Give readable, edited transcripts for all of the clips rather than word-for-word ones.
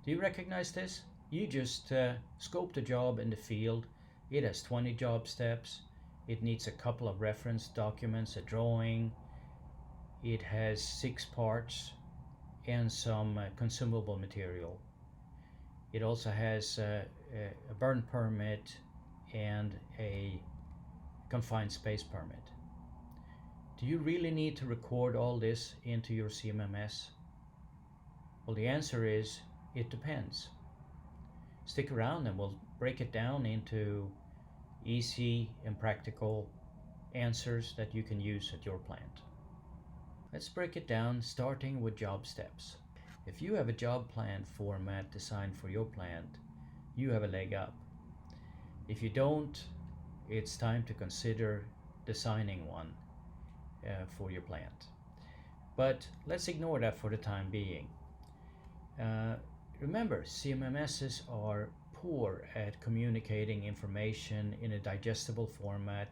Do you recognize this? You just scope the job in the field. It has 20 job steps. It needs a couple of reference documents, a drawing. It has 6 parts and some consumable material. It also has a burn permit and a confined space permit. Do you really need to record all this into your CMMS? Well, the answer is it depends. Stick around and we'll break it down into easy and practical answers that you can use at your plant. Let's break it down, starting with job steps. If you have a job plan format designed for your plant, you have a leg up. If you don't, it's time to consider designing one for your plant. But let's ignore that for the time being. Remember, CMMSs are poor at communicating information in a digestible format.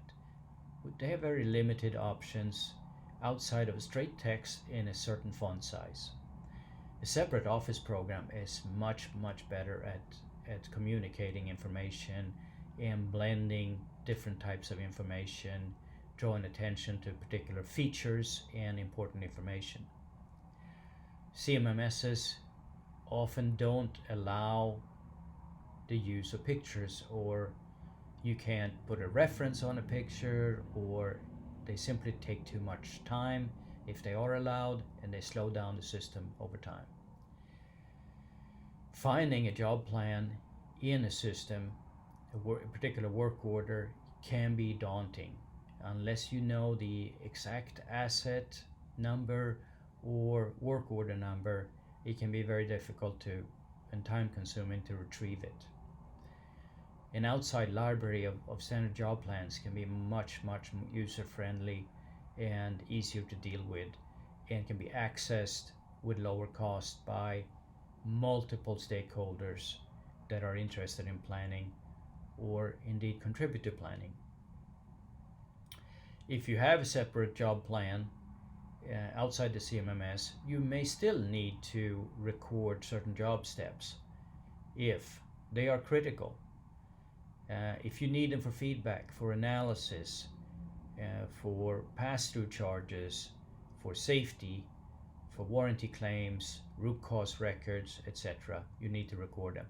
They have very limited options outside of straight text in a certain font size. A separate office program is much better at communicating information and blending different types of information, drawing attention to particular features and important information. CMMSs often don't allow the use of pictures, or you can't put a reference on a picture, or they simply take too much time if they are allowed, and they slow down the system over time. Finding a job plan in a system, a particular work order, can be daunting unless you know the exact asset number or work order number. It can be very difficult to and time consuming to retrieve it. An outside library of standard job plans can be much user friendly and easier to deal with, and can be accessed with lower cost by multiple stakeholders that are interested in planning or indeed contribute to planning. If you have a separate job plan outside the CMMS, you may still need to record certain job steps if they are critical. If you need them for feedback, for analysis, for pass-through charges, for safety, for warranty claims, root cause records, etc., you need to record them.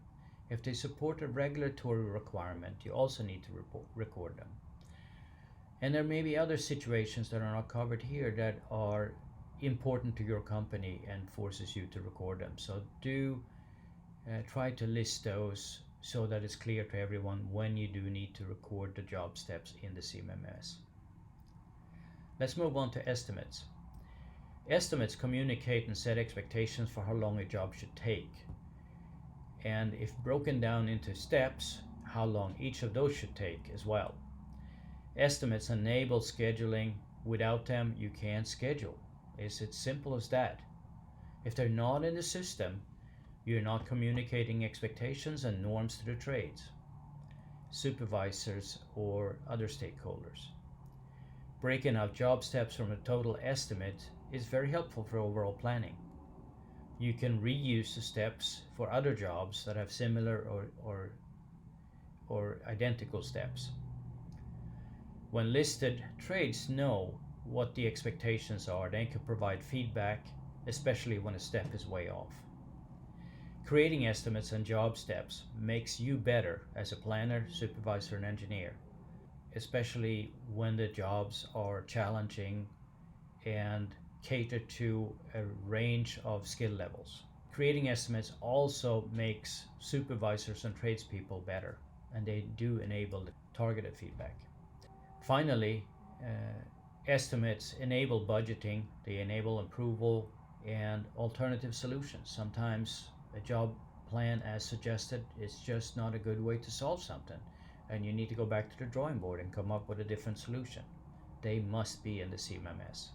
If they support a regulatory requirement, you also need to record them. And there may be other situations that are not covered here that are important to your company and forces you to record them. So do try to list those so that it's clear to everyone when you do need to record the job steps in the CMMS. Let's move on to estimates. Estimates communicate and set expectations for how long a job should take, and if broken down into steps, how long each of those should take as well. Estimates enable scheduling. Without them, you can't schedule. It's as simple as that. If they're not in the system, you're not communicating expectations and norms to the trades, supervisors, or other stakeholders. Breaking out job steps from a total estimate is very helpful for overall planning. You can reuse the steps for other jobs that have similar or identical steps. When listed, trades know what the expectations are. They can provide feedback, especially when a step is way off. Creating estimates and job steps makes you better as a planner, supervisor, and engineer, especially when the jobs are challenging and cater to a range of skill levels. Creating estimates also makes supervisors and tradespeople better, and they do enable targeted feedback. Finally, estimates enable budgeting, they enable approval and alternative solutions. Sometimes a job plan as suggested is just not a good way to solve something, and you need to go back to the drawing board and come up with a different solution. They must be in the CMMS.